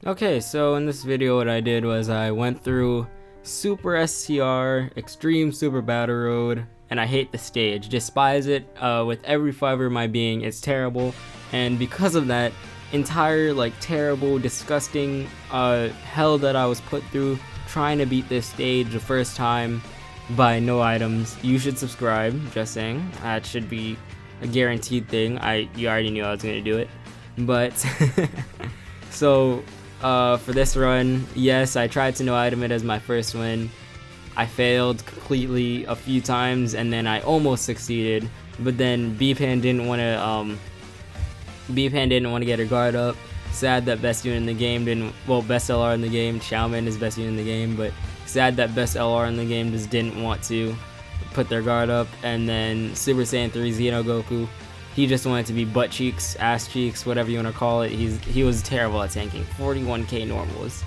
Okay, so in this video what I did was I went through Super STR, Extreme Super Battle Road, and I hate the stage. Despise it with every fiber of my being. It's terrible, and because of that entire terrible, disgusting hell that I was put through trying to beat this stage the first time by no items, you should subscribe. Just saying, that should be a guaranteed thing. You already knew I was gonna do it, but so. For this run, yes, I tried to no item it as my first win. I failed completely a few times, and then I almost succeeded. But then B-Pan didn't want to get her guard up. Sad that best unit in the game best LR in the game. Xiaoman is best unit in the game, but sad that best LR in the game just didn't want to put their guard up. And then Super Saiyan 3 Xeno Goku, he just wanted to be butt cheeks, ass cheeks, whatever you want to call it. He was terrible at tanking. 41k normals.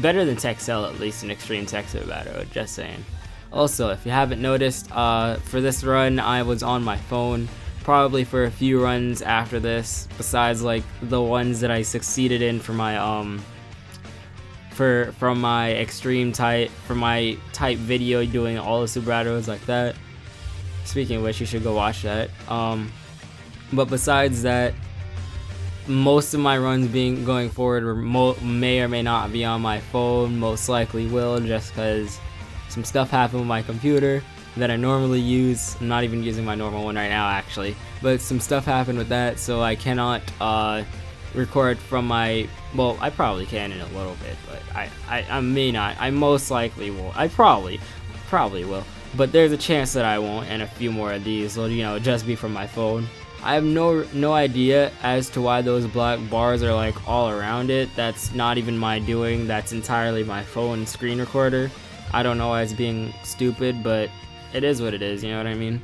Better than Texel, at least in Extreme Texel Battle, just saying. Also, if you haven't noticed, for this run, I was on my phone. Probably for a few runs after this, besides the ones that I succeeded in for my from my extreme type, for my type video doing all the super battles like that. Speaking of which, you should go watch that. But besides that, most of my runs going forward may or may not be on my phone. Most likely will, just because some stuff happened with my computer that I normally use. I'm not even using my normal one right now, actually. But some stuff happened with that, so I cannot record from my... Well, I probably can in a little bit, but I may not. I most likely will. I probably will. But there's a chance that I won't, and a few more of these will, just be from my phone. I have no idea as to why those black bars are all around it. That's not even my doing. That's entirely my phone screen recorder. I don't know why it's being stupid, but it is what it is, you know what I mean?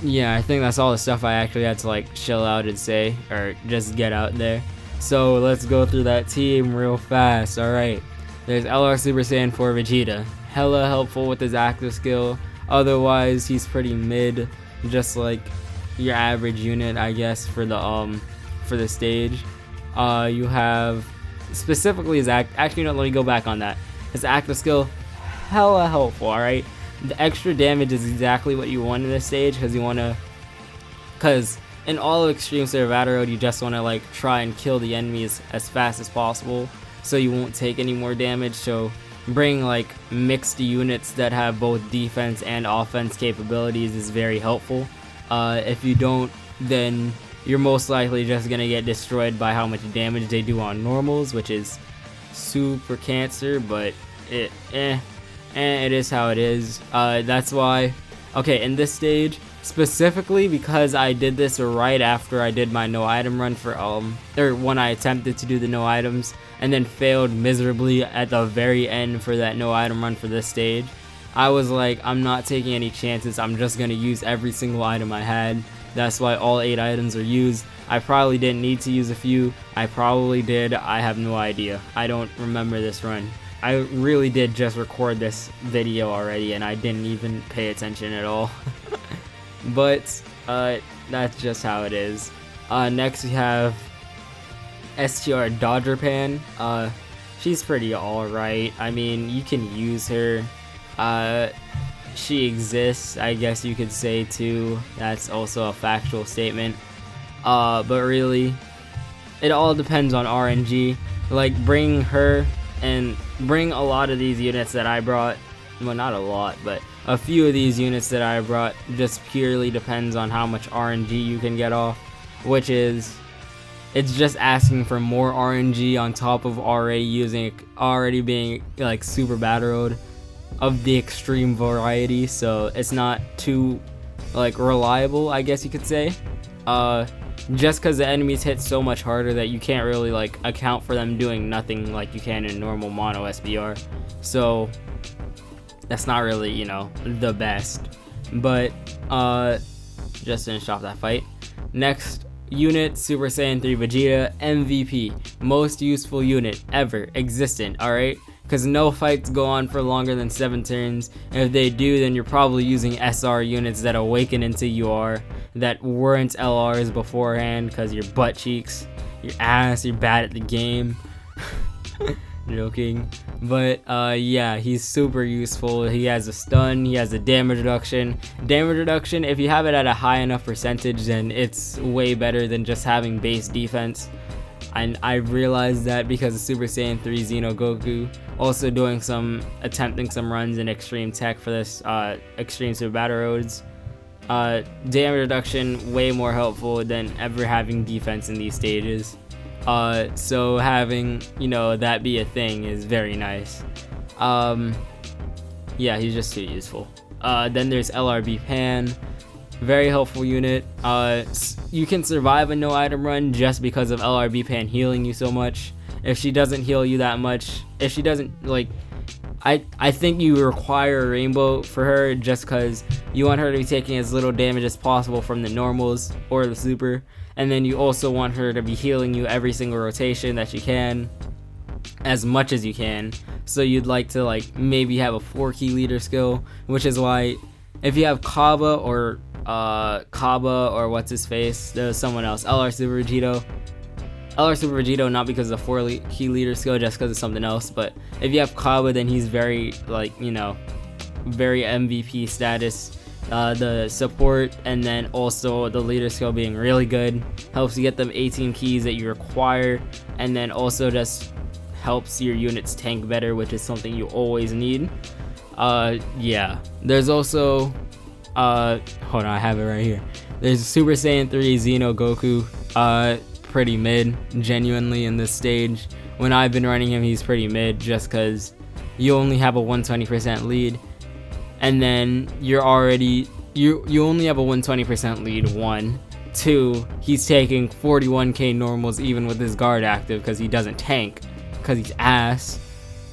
Yeah, I think that's all the stuff I actually had to chill out and say, or just get out there. So let's go through that team real fast. Alright, there's LR Super Saiyan 4 Vegeta. Hella helpful with his active skill. Otherwise, he's pretty mid, just like your average unit, I guess, for the stage. You have specifically his actually, no, let me go back on that. His active skill, hella helpful. All right, the extra damage is exactly what you want in this stage, because in all of Extreme Super Battle Road, you just want to try and kill the enemies as fast as possible, so you won't take any more damage. So bring mixed units that have both defense and offense capabilities is very helpful. If you don't, then you're most likely just gonna get destroyed by how much damage they do on normals, which is super cancer, but it is how it is. That's why, okay, in this stage specifically, because I did this right after I did my no item run for or when I attempted to do the no items and then failed miserably at the very end for that no item run for this stage, I was like, I'm not taking any chances. I'm just gonna use every single item I had. That's why all 8 items are used. I probably didn't need to use a few. I probably did. I have no idea. I don't remember this run. I really did just record this video already, and I didn't even pay attention at all. But that's just how it is. Next we have STR Dodger Pan. She's pretty alright. I mean, you can use her. She exists, I guess you could say, too. That's also a factual statement. But really, it all depends on RNG. Bring her and bring a lot of these units that I brought. Well, not a lot, but a few of these units that I brought just purely depends on how much RNG you can get off, which is, it's just asking for more RNG on top of already being super battle road of the extreme variety, so it's not too reliable, I guess you could say. Just because the enemies hit so much harder that you can't really account for them doing nothing like you can in normal mono SBR. So that's not really, the best. But just finished off that fight. Next unit, Super Saiyan 3 Vegeta, MVP, most useful unit ever existent. All right, because no fights go on for longer than 7 turns. And if they do, then you're probably using SR units that awaken into UR that weren't LRs beforehand, because you're butt cheeks. you're ass, you're bad at the game. Joking. But yeah, he's super useful. He has a stun, he has a damage reduction. Damage reduction, if you have it at a high enough percentage, then it's way better than just having base defense. And I realized that because of Super Saiyan 3 Xeno Goku. Also attempting some runs in Extreme Tech for this Extreme Super Battle Roads. Damage reduction, way more helpful than ever having defense in these stages. So having, that be a thing is very nice. Yeah, he's just too useful. Then there's LRB Pan, very helpful unit. You can survive a no item run just because of LRB Pan healing you so much. If she doesn't heal you that much, if she doesn't, I think you require a rainbow for her just because you want her to be taking as little damage as possible from the normals or the super, and then you also want her to be healing you every single rotation that she can, as much as you can. So you'd like to maybe have a 4-key leader skill, which is why if you have Kaba or what's his face, there's someone else, LR Super Vegito, not because of the 4-key leader skill, just because of something else. But if you have Kaba, then he's very very MVP status. The support and then also the leader skill being really good helps you get them 18 keys that you require, and then also just helps your units tank better, which is something you always need. Yeah, there's also hold on, I have it right here. There's Super Saiyan 3 Xeno Goku, pretty mid genuinely in this stage. When I've been running him, he's pretty mid just because you only have a 120% lead, and then you only have a 120% lead. 1, 2, he's taking 41k normals even with his guard active because he doesn't tank because he's ass,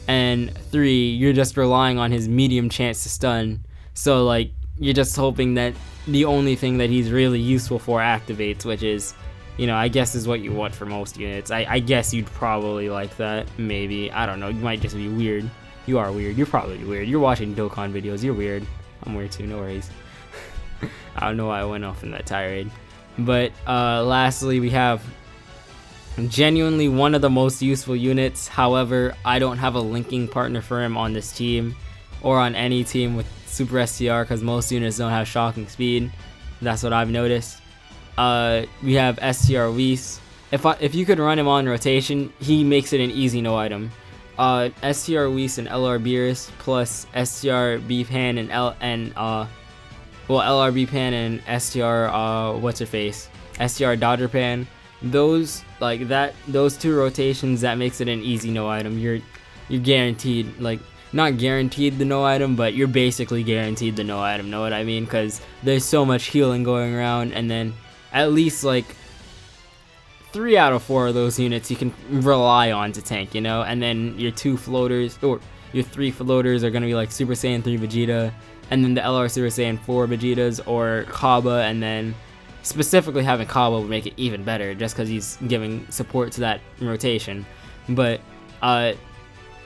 and 3, you're just relying on his medium chance to stun, so you're just hoping that the only thing that he's really useful for activates, which is, I guess is what you want for most units. I guess you'd probably like that, maybe, I don't know, you might just be weird. You are weird, you're probably weird, you're watching Dokkan videos, you're weird. I'm weird too, no worries. I don't know why I went off in that tirade. But lastly, we have genuinely one of the most useful units. However, I don't have a linking partner for him on this team or on any team with Super STR because most units don't have shocking speed. That's what I've noticed. We have STR Whis. If you could run him on rotation, he makes it an easy no item. STR Whis and LR Beerus plus STR Pan and LRB Pan and STR what's her face, STR Dodger Pan. Those those two rotations, that makes it an easy no item. You're guaranteed, not guaranteed the no item, but you're basically guaranteed the no item, know what I mean? Because there's so much healing going around, and then at least 3 out of 4 of those units you can rely on to tank, and then your 2 floaters or your 3 floaters are gonna be Super Saiyan 3 Vegeta, and then the LR Super Saiyan 4 Vegetas or Kaba, and then specifically having Kaba would make it even better just because he's giving support to that rotation. But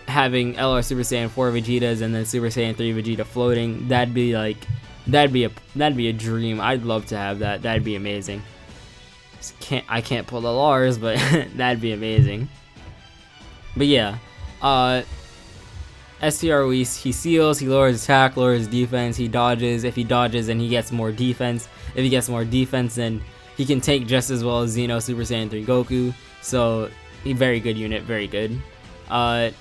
having LR Super Saiyan 4 Vegetas and then Super Saiyan 3 Vegeta floating, that'd be a dream. I'd love to have that. That'd be amazing. I can't pull the laterz, but that'd be amazing. But yeah, STR Whis, he seals, he lowers attack, lowers defense, he dodges. If he dodges, then he gets more defense. If he gets more defense, then he can take just as well as Xeno Super Saiyan 3 Goku. So, very good unit, very good.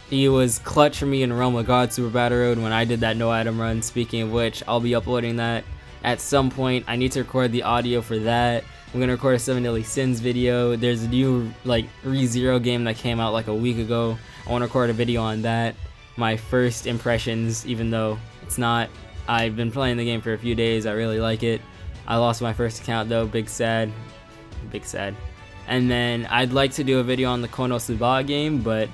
He was clutch for me in Realm of God Super Battle Road when I did that no item run. Speaking of which, I'll be uploading that at some point. I need to record the audio for that. I'm gonna record a 7 Deadly Sins video. There's a new ReZero game that came out a week ago. I want to record a video on that. My first impressions, even though it's not. I've been playing the game for a few days. I really like it. I lost my first account though. Big sad. Big sad. And then I'd like to do a video on the kthnxbye game, but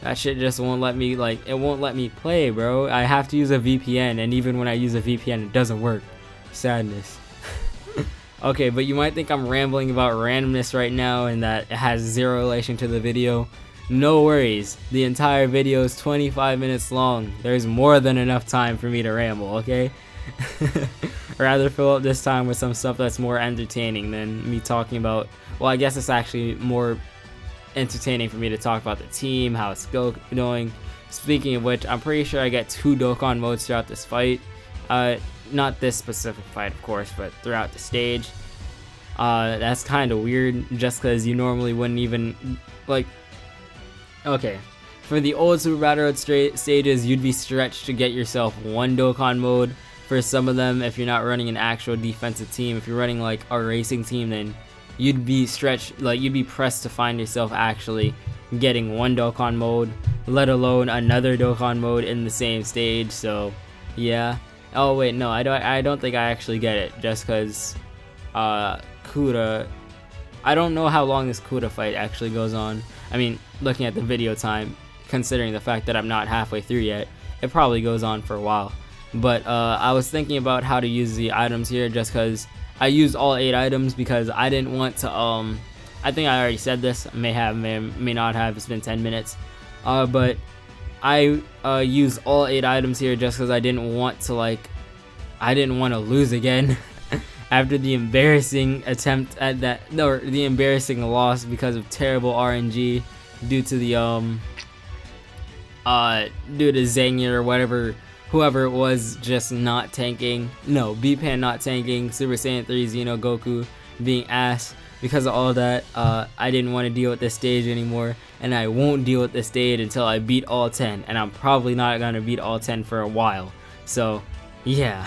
that shit just won't let me, it won't let me play, bro. I have to use a VPN, and even when I use a VPN, it doesn't work. Sadness. Okay, but you might think I'm rambling about randomness right now and that it has zero relation to the video. No worries. The entire video is 25 minutes long. There's more than enough time for me to ramble, okay? rather fill up this time with some stuff that's more entertaining than me talking about. Well, I guess it's actually more entertaining for me to talk about the team, how it's going. Speaking of which, I'm pretty sure I get 2 Dokkan modes throughout this fight. Not this specific fight, of course, but throughout the stage. That's kind of weird, just because you normally wouldn't even, like, okay. For the old Super Battle Road stages, you'd be stretched to get yourself 1 Dokkan mode. For some of them, if you're not running an actual defensive team, if you're running like a racing team, then you'd be stretched, like you'd be pressed to find yourself actually getting 1 Dokkan mode, let alone another Dokkan mode in the same stage. So yeah. Oh wait, no, I don't think I actually get it, just because Kuda, I don't know how long this Kuda fight actually goes on. I mean, looking at the video time, considering the fact that I'm not halfway through yet, it probably goes on for a while. But I was thinking about how to use the items here, just because I used all 8 items because I didn't want to, I think I already said this, may not have, it's been 10 minutes, but I used all 8 items here just because I didn't want to, lose again after the embarrassing attempt at that, no, the embarrassing loss because of terrible RNG due to the, due to Zangief or whatever, whoever it was, just not tanking. No, B-Pan not tanking, Super Saiyan 3 Xeno Goku being ass. Because of all that, I didn't want to deal with this stage anymore, and I won't deal with this stage until I beat all 10, and I'm probably not gonna beat all 10 for a while. So yeah,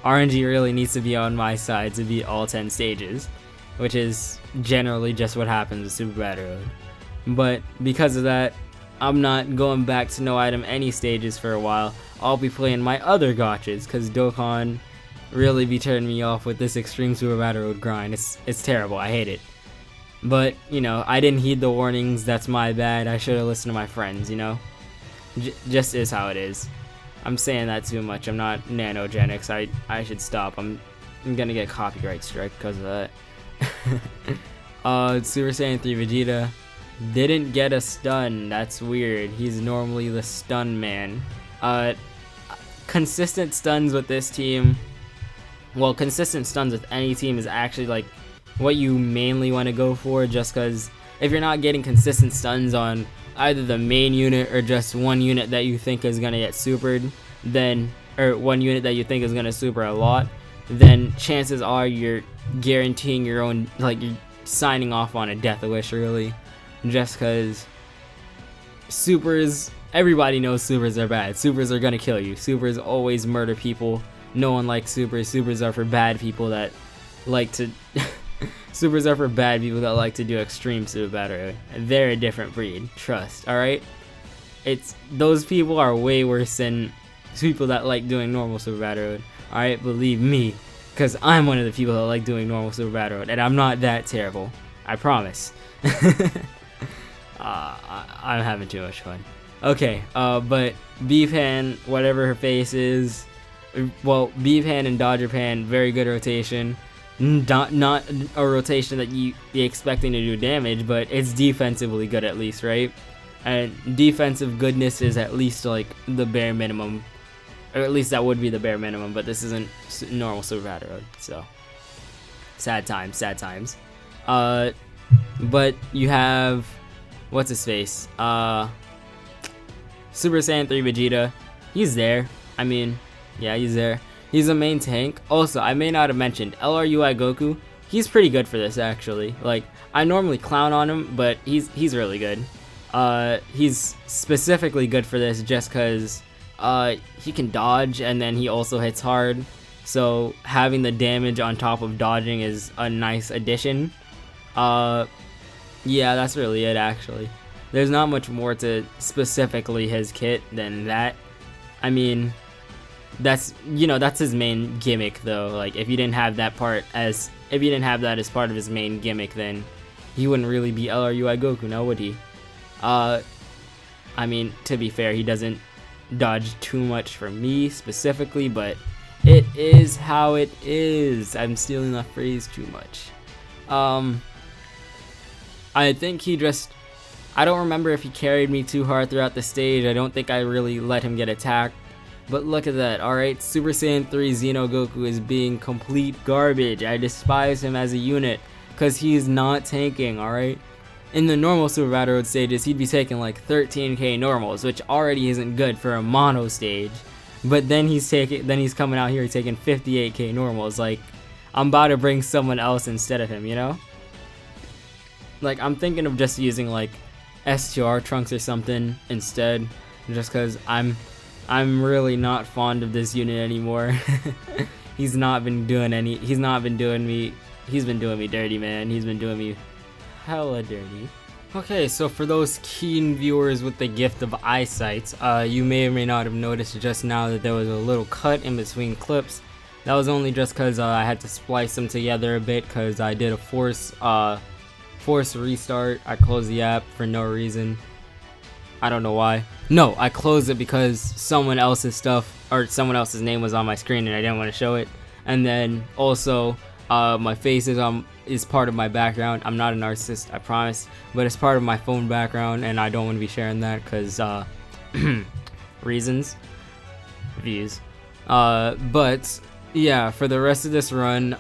RNG really needs to be on my side to beat all 10 stages, which is generally just what happens with Super Battle Road. But because of that, I'm not going back to no item any stages for a while. I'll be playing my other gotchas, because Dokkan really be turning me off with this extreme Super Battle Road grind. It's terrible, I hate it. But, you know, I didn't heed the warnings, that's my bad. I should have listened to my friends, you know? Just is how it is. I'm saying that too much, I'm not nanogenics, I should stop. I'm gonna get copyright strike because of that. Super Saiyan 3 Vegeta didn't get a stun, that's weird. He's normally the stun man. Consistent stuns with this team, well, consistent stuns with any team is actually like what you mainly want to go for, just because if you're not getting consistent stuns on either the main unit or just one unit that you think is gonna get supered, then, or one unit that you think is gonna super a lot, then chances are you're guaranteeing your own, like you're signing off on a death wish really, just because supers, everybody knows supers are bad. Supers are gonna kill you. Supers always murder people. No one likes supers. Supers are for bad people that like to supers are for bad people that like to do extreme Super Battle Road. They're a different breed, trust, alright? It's, those people are way worse than people that like doing normal Super Battle Road, alright? Believe me, because I'm one of the people that like doing normal Super Battle Road, and I'm not that terrible, I promise. I'm having too much fun. Okay, but B-Pan, whatever her face is, well, B-Pan and Dodger Pan, very good rotation. Not a rotation that you be expecting to do damage, but it's defensively good at least, right? And defensive goodness is at least like the bare minimum, or at least that would be the bare minimum, but this isn't normal Super Battle Road, so sad times, sad times. But you have, what's his face? Super Saiyan 3 Vegeta, he's there. I mean, yeah, he's there. He's a main tank. Also, I may not have mentioned LRUI Goku. He's pretty good for this actually. Like, I normally clown on him, but he's really good. He's specifically good for this just because he can dodge and then he also hits hard. So having the damage on top of dodging is a nice addition. Yeah, that's really it actually. There's not much more to specifically his kit than that. I mean, that's, you know, that's his main gimmick though. Like, if you didn't have that part as, if you didn't have that as part of his main gimmick, then he wouldn't really be LRUI Goku, now would he? I mean, to be fair, he doesn't dodge too much for me specifically, but it is how it is. I'm stealing that phrase too much. I think he just, I don't remember if he carried me too hard throughout the stage. I don't think I really let him get attacked. But look at that, alright? Super Saiyan 3 Xeno Goku is being complete garbage. I despise him as a unit because he's not tanking, alright? In the normal Super Battle Road stages, he'd be taking like 13k normals, which already isn't good for a mono stage. But then he's coming out here taking 58k normals. Like, I'm about to bring someone else instead of him, you know? Like, I'm thinking of just using like STR Trunks or something instead, just because I'm really not fond of this unit anymore. He's been doing me dirty, man. He's been doing me hella dirty. Okay, so for those keen viewers with the gift of eyesight, you may or may not have noticed just now that there was a little cut in between clips. That was only just because I had to splice them together a bit because I did a force restart. I closed the app for no reason. I don't know why. No, I closed it because someone else's name was on my screen and I didn't want to show it. And then also, my face is part of my background. I'm not a narcissist, I promise, but it's part of my phone background and I don't want to be sharing that because reasons, views. But yeah, for the rest of this run,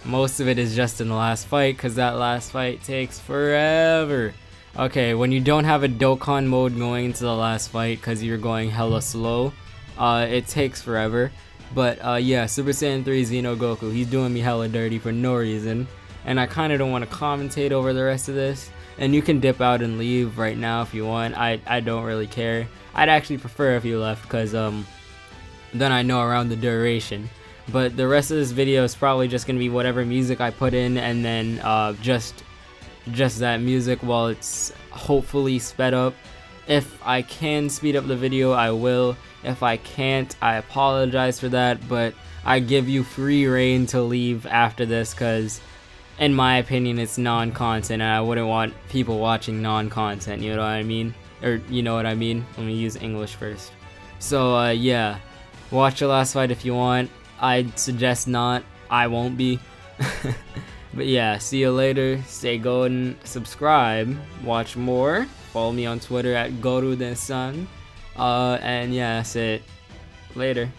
most of it is just in the last fight because that last fight takes forever. Okay, when you don't have a Dokkan mode going into the last fight because you're going hella slow, it takes forever. But yeah, Super Saiyan 3 Xeno Goku, he's doing me hella dirty for no reason. And I kind of don't want to commentate over the rest of this. And you can dip out and leave right now if you want. I don't really care. I'd actually prefer if you left because then I know around the duration. But the rest of this video is probably just going to be whatever music I put in and then just that music while it's hopefully sped up. If I can speed up the video, I will. If I can't, I apologize for that, but I give you free reign to leave after this because in my opinion it's non-content and I wouldn't want people watching non-content, you know what I mean? Or you know what I mean? Let me use English first. So yeah, watch the last fight if you want. I'd suggest not. I won't be. But yeah, see you later. Stay golden. Subscribe. Watch more. Follow me on Twitter at kthnxbye. And yeah, that's it. Later.